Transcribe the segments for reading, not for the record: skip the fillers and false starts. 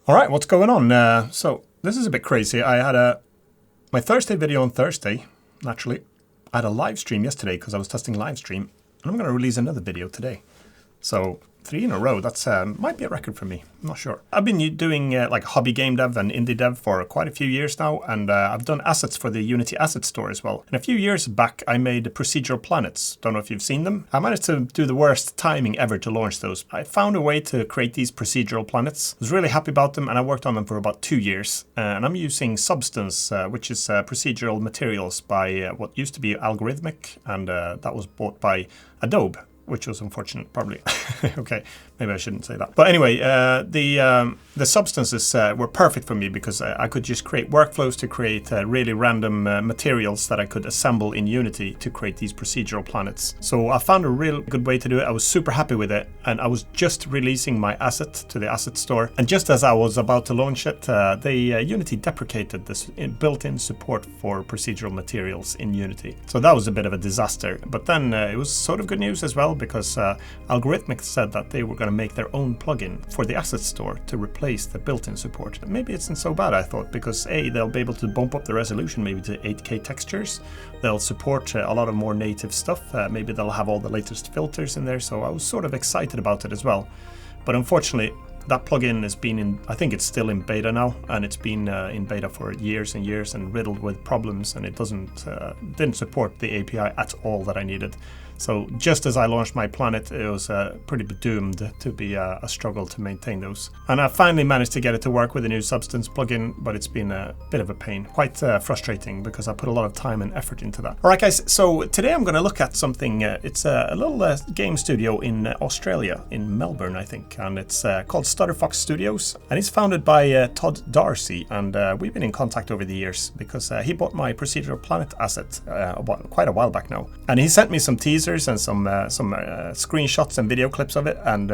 All right, what's going on? So this is a bit crazy. I had my Thursday video on Thursday, naturally. I had a live stream yesterday because I was testing live stream, and I'm going to release another video today. So 3 in a row, that's might be a record for me. I'm not sure. I've been doing like hobby game dev and indie dev for quite a few years now, and I've done assets for the Unity Asset Store as well. And a few years back, I made Procedural Planets. Don't know if you've seen them. I managed to do the worst timing ever to launch those. I found a way to create these procedural planets. I was really happy about them, and I worked on them for about 2 years. And I'm using Substance, which is procedural materials by what used to be Algorithmic, and that was bought by Adobe, which was unfortunate, probably. Okay, maybe I shouldn't say that. But anyway, the substances were perfect for me because I could just create workflows to create really random materials that I could assemble in Unity to create these procedural planets. So I found a real good way to do it. I was super happy with it, and I was just releasing my asset to the asset store. And just as I was about to launch it, Unity deprecated this built-in support for procedural materials in Unity. So that was a bit of a disaster. But then it was sort of good news as well, because Algorithmic said that they were going to make their own plugin for the asset store to replace the built-in support. Maybe it's not so bad, I thought, because they'll be able to bump up the resolution maybe to 8K textures. They'll support a lot of more native stuff. Maybe they'll have all the latest filters in there. So I was sort of excited about it as well. But unfortunately, that plugin has been in, I think it's still in beta now, and it's been in beta for years and years and riddled with problems, and it didn't support the API at all that I needed. So just as I launched my planet, it was pretty doomed to be a struggle to maintain those. And I finally managed to get it to work with the new Substance plugin, but it's been a bit of a pain. Quite frustrating because I put a lot of time and effort into that. All right, guys, so today I'm going to look at something. It's a little game studio in Australia, in Melbourne, I think. And it's called Stutter Fox Studios. And it's founded by Todd Darcy. And we've been in contact over the years because he bought my Procedural Planet asset quite a while back now. And he sent me some teasers and some screenshots and video clips of it, and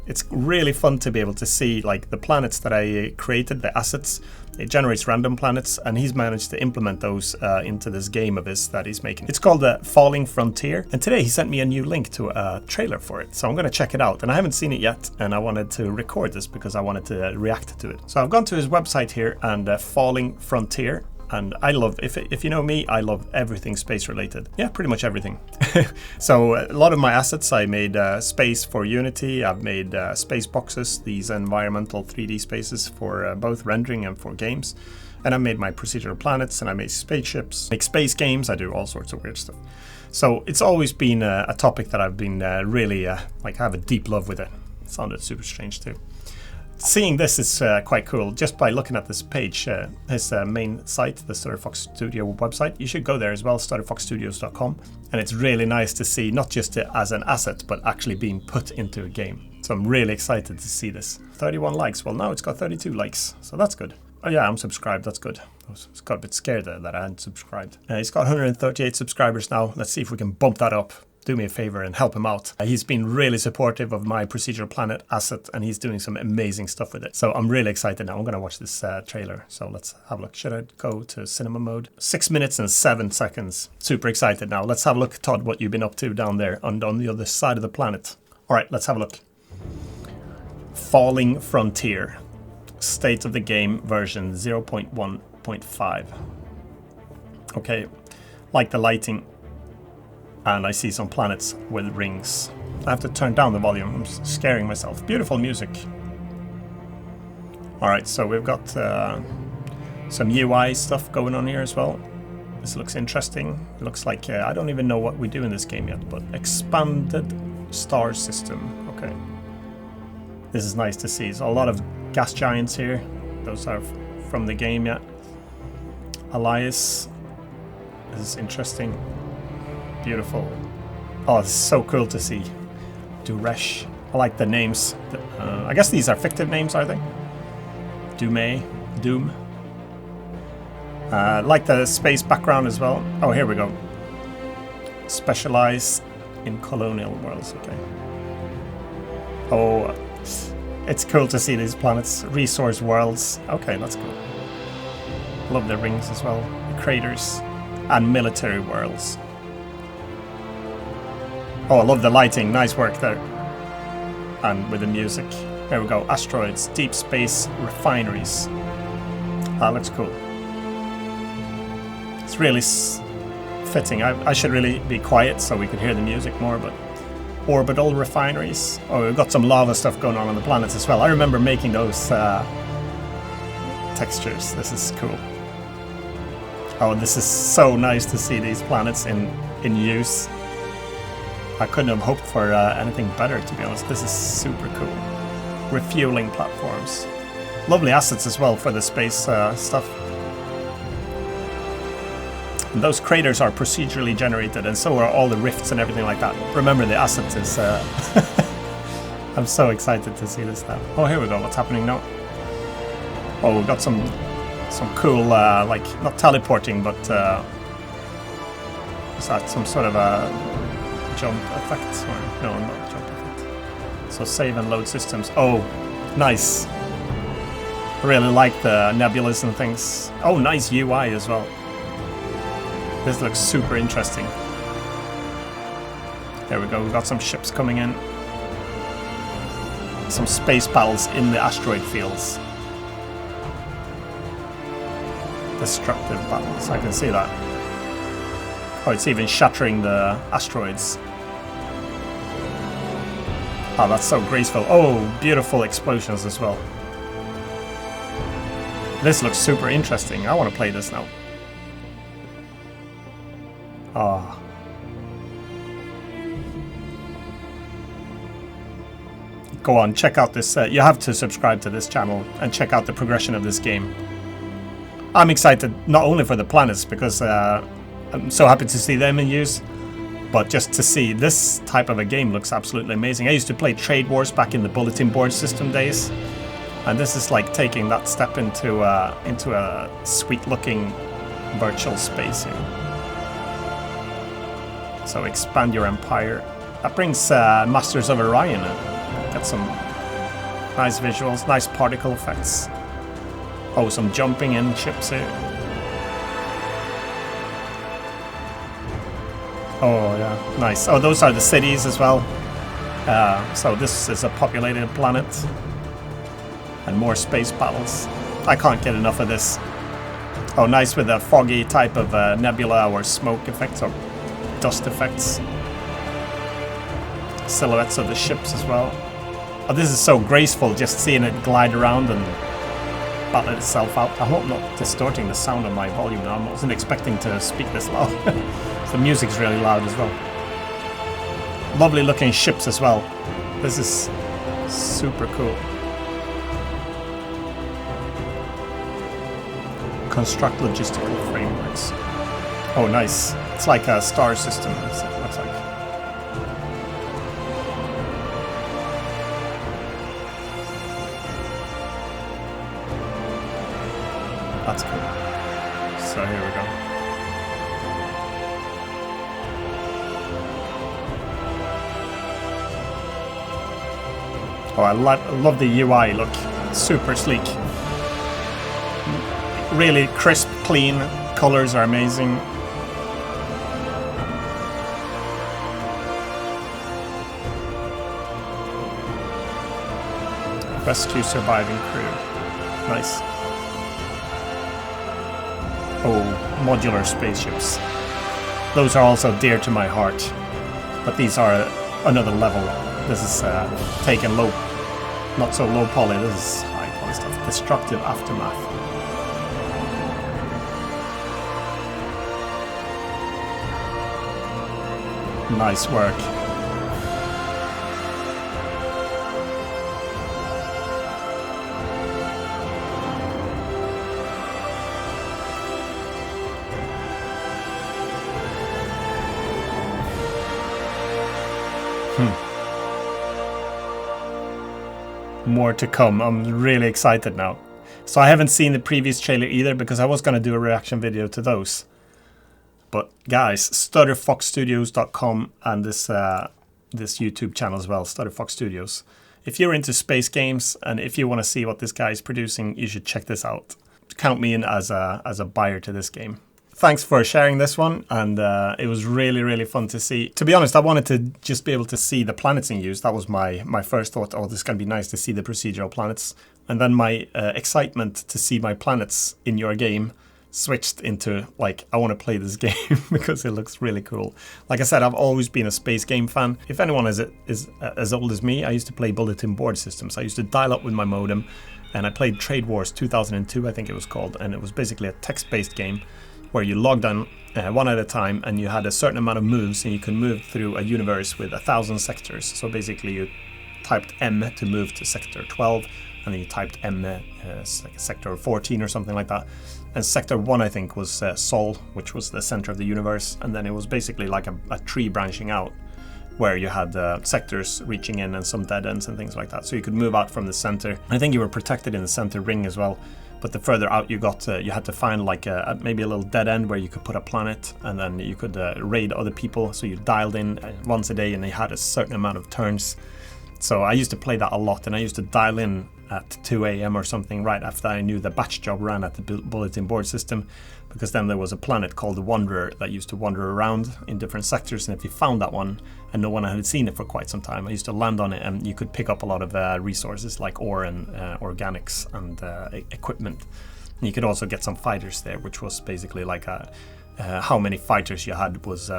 it's really fun to be able to see like the planets that I created, the assets. It generates random planets, and he's managed to implement those into this game of his that he's making. It's called the Falling Frontier, and today he sent me a new link to a trailer for it, so I'm going to check it out. And I haven't seen it yet, and I wanted to record this because I wanted to react to it. So I've gone to his website here, and Falling Frontier. And I love, if you know me, I love everything space related. Yeah, pretty much everything. So a lot of my assets, I made space for Unity. I've made space boxes, these environmental 3D spaces for both rendering and for games. And I made my procedural planets, and I made spaceships, make space games. I do all sorts of weird stuff. So it's always been a topic that I've been really, like I have a deep love with it. It sounded super strange too. Seeing this is quite cool. Just by looking at this page, his main site, the Stutter Fox Studio website, you should go there as well, stutterfoxstudios.com. And it's really nice to see not just as an asset, but actually being put into a game. So I'm really excited to see this. 31 likes. Well, now it's got 32 likes, so that's good. Oh yeah, I'm subscribed. That's good. I got a bit scared there that I hadn't subscribed. He's got 138 subscribers now. Let's see if we can bump that up. Do me a favor and help him out. He's been really supportive of my Procedural Planet asset, and he's doing some amazing stuff with it. So I'm really excited now. I'm going to watch this trailer. So let's have a look. Should I go to cinema mode? 6 minutes and 7 seconds. Super excited now. Let's have a look, Todd, what you've been up to down there on the other side of the planet. All right, let's have a look. Falling Frontier. State of the game version 0.1.5. Okay, like the lighting. And I see some planets with rings. I have to turn down the volume. I'm scaring myself. Beautiful music. All right, so we've got some UI stuff going on here as well. This looks interesting. It looks like, I don't even know what we do in this game yet, but expanded star system. Okay. This is nice to see. So a lot of gas giants here. Those are from the game yet. Elias. This is interesting. Beautiful. Oh, it's so cool to see. Duresh. I like the names. I guess these are fictive names, are they? Doom. I like the space background as well. Oh, here we go. Specialize in colonial worlds. Okay. Oh, it's cool to see these planets. Resource worlds. Okay, that's cool. Love the rings as well. The craters. And military worlds. Oh, I love the lighting. Nice work there. And with the music. There we go. Asteroids, deep space refineries. That looks cool. It's really fitting. I should really be quiet so we could hear the music more, but orbital refineries. Oh, we've got some lava stuff going on the planets as well. I remember making those textures. This is cool. Oh, this is so nice to see these planets in use. I couldn't have hoped for anything better, to be honest. This is super cool. Refueling platforms. Lovely assets as well for the space stuff. And those craters are procedurally generated, and so are all the rifts and everything like that. Remember, the assets is... I'm so excited to see this now. Oh, here we go. What's happening now? Oh, we've got some cool, like, not teleporting, but... is that some sort of a jump effect? Or, no, not jump effect. So save and load systems. Oh, nice. I really like the nebulas and things. Oh, nice UI as well. This looks super interesting. There we go, we've got some ships coming in. Some space battles in the asteroid fields. Destructive battles, I can see that. Oh, it's even shattering the asteroids. Oh, that's so graceful. Oh, beautiful explosions as well. This looks super interesting. I want to play this now. Ah. Go on, check out this. You have to subscribe to this channel and check out the progression of this game. I'm excited not only for the planets, because I'm so happy to see them in use, but just to see this type of a game looks absolutely amazing. I used to play Trade Wars back in the bulletin board system days, and this is like taking that step into a sweet-looking virtual space here. So expand your empire. That brings Masters of Orion in. Got some nice visuals, nice particle effects. Oh, some jumping in ships here. Oh yeah, nice. Oh, those are the cities as well. So this is a populated planet. And more space battles. I can't get enough of this. Oh, nice with a foggy type of nebula or smoke effects or dust effects. Silhouettes of the ships as well. Oh, this is so graceful, just seeing it glide around and battle itself out. I hope I'm not distorting the sound on my volume now. I wasn't expecting to speak this loud. The music's really loud as well. Lovely looking ships as well. This is super cool. Construct logistical frameworks. Oh, nice. It's like a star system, it looks like. That's cool. So here we go. Oh, I love the UI look. Super sleek. Really crisp, clean. Colors are amazing. Rescue surviving crew. Nice. Oh, modular spaceships. Those are also dear to my heart. But these are another level. This is taken low. Not so low poly, this is high poly stuff. Destructive aftermath. Nice work. More to come. I'm really excited now. So I haven't seen the previous trailer either, because I was going to do a reaction video to those. But guys, stutterfoxstudios.com and this YouTube channel as well, Stutter Fox Studios. If you're into space games and if you want to see what this guy is producing, you should check this out. Count me in as a buyer to this game. thanks for sharing this one, and it was really, really fun to see. To be honest, I wanted to just be able to see the planets in use. That was my first thought. Oh, this is going to be nice to see the procedural planets. And then my excitement to see my planets in your game switched into, like, I want to play this game because it looks really cool. Like I said, I've always been a space game fan. If anyone is as old as me, I used to play bulletin board systems. I used to dial up with my modem, and I played Trade Wars 2002, I think it was called, and it was basically a text-based game where you logged on one at a time, and you had a certain amount of moves, and you can move through a universe with 1,000 sectors. So basically you typed M to move to sector 12, and then you typed M sector 14 or something like that. And sector 1, I think, was Sol, which was the center of the universe, and then it was basically like a tree branching out, where you had sectors reaching in and some dead ends and things like that. So you could move out from the center. I think you were protected in the center ring as well. But the further out you got, you had to find like maybe a little dead end where you could put a planet, and then you could raid other people. So you dialed in once a day, and they had a certain amount of turns. So I used to play that a lot, and I used to dial in at 2 a.m. or something right after I knew the batch job ran at the bulletin board system, because then there was a planet called the Wanderer that used to wander around in different sectors, and if you found that one and no one had seen it for quite some time, I used to land on it, and you could pick up a lot of resources like ore and organics and equipment. And you could also get some fighters there, which was basically like how many fighters you had was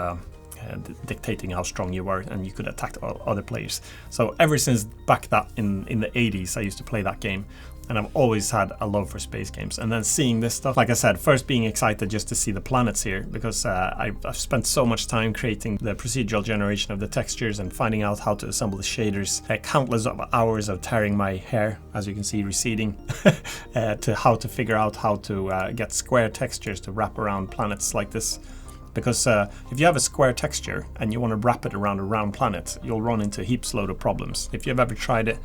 dictating how strong you were, and you could attack other players. So ever since back that in the 80s, I used to play that game, and I've always had a love for space games. And then seeing this stuff, like I said, first being excited just to see the planets here, because I've spent so much time creating the procedural generation of the textures and finding out how to assemble the shaders, countless of hours of tearing my hair, as you can see, receding, to how to figure out how to get square textures to wrap around planets like this. Because if you have a square texture and you want to wrap it around a round planet, you'll run into heaps load of problems. If you've ever tried it,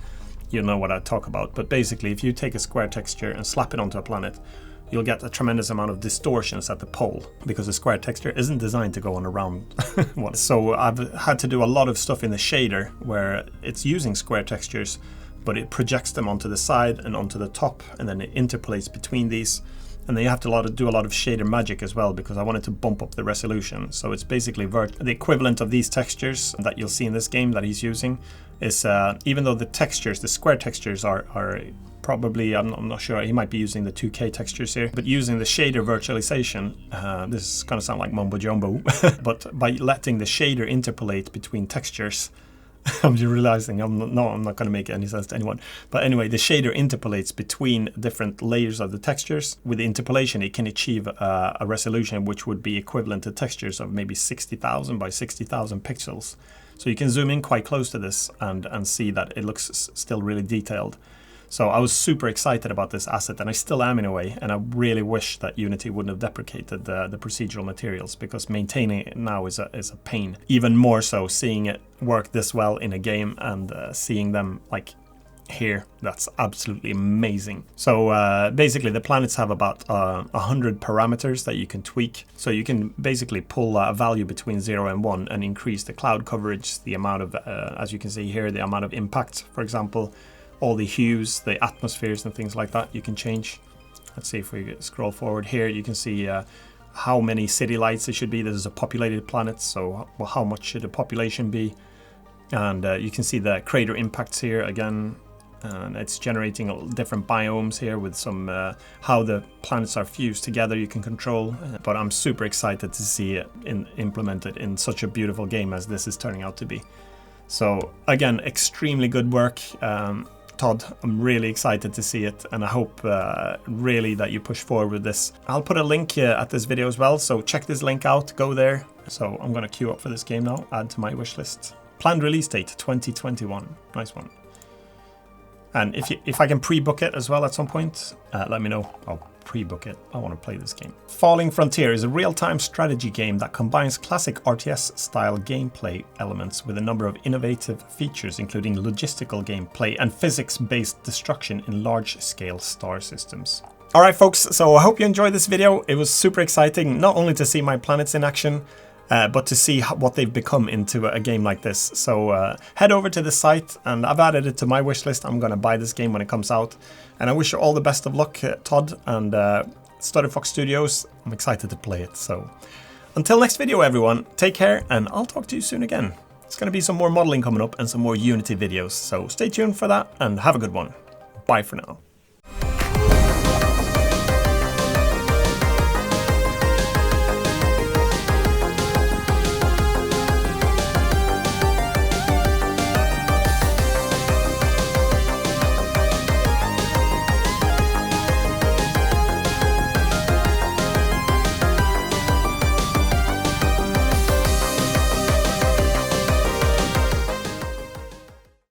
you'll know what I talk about. But basically, if you take a square texture and slap it onto a planet, you'll get a tremendous amount of distortions at the pole, because the square texture isn't designed to go on a round one. So I've had to do a lot of stuff in the shader where it's using square textures, but it projects them onto the side and onto the top, and then it interpolates between these. And then you have to do a lot of shader magic as well, because I wanted to bump up the resolution. So it's basically the equivalent of these textures that you'll see in this game that he's using is, even though the textures, the square textures are probably, I'm not sure, he might be using the 2K textures here, but using the shader virtualization, this is going to sound like mumbo jumbo, but by letting the shader interpolate between textures, I'm just realizing I'm not going to make any sense to anyone. But anyway, the shader interpolates between different layers of the textures. With the interpolation, it can achieve a resolution which would be equivalent to textures of maybe 60,000 by 60,000 pixels. So you can zoom in quite close to this and see that it looks still really detailed. So I was super excited about this asset, and I still am in a way, and I really wish that Unity wouldn't have deprecated the procedural materials, because maintaining it now is a pain. Even more so seeing it work this well in a game and seeing them like here, that's absolutely amazing. So basically the planets have about 100 parameters that you can tweak. So you can basically pull a value between 0 and 1 and increase the cloud coverage, the amount of, as you can see here, the amount of impact, for example. All the hues, the atmospheres and things like that you can change. Let's see if we scroll forward here. You can see how many city lights it should be. This is a populated planet, so how much should the population be? And you can see the crater impacts here again. And it's generating different biomes here with some how the planets are fused together you can control. But I'm super excited to see it implemented in such a beautiful game as this is turning out to be. So again, extremely good work. Todd, I'm really excited to see it, and I hope really that you push forward with this. I'll put a link at this video as well, so check this link out, go there. So I'm going to queue up for this game now, add to my wish list. Planned release date 2021, nice one. And if I can pre-book it as well at some point, let me know. I'll pre-book it. I want to play this game. Falling Frontier is a real-time strategy game that combines classic RTS-style gameplay elements with a number of innovative features, including logistical gameplay and physics-based destruction in large-scale star systems. Alright folks, so I hope you enjoyed this video. It was super exciting, not only to see my planets in action, but to see what they've become into a game like this. So head over to the site, and I've added it to my wish list. I'm going to buy this game when it comes out. And I wish you all the best of luck, Todd, and Stutter Fox Studios. I'm excited to play it. So until next video, everyone, take care, and I'll talk to you soon again. It's going to be some more modeling coming up and some more Unity videos. So stay tuned for that and have a good one. Bye for now.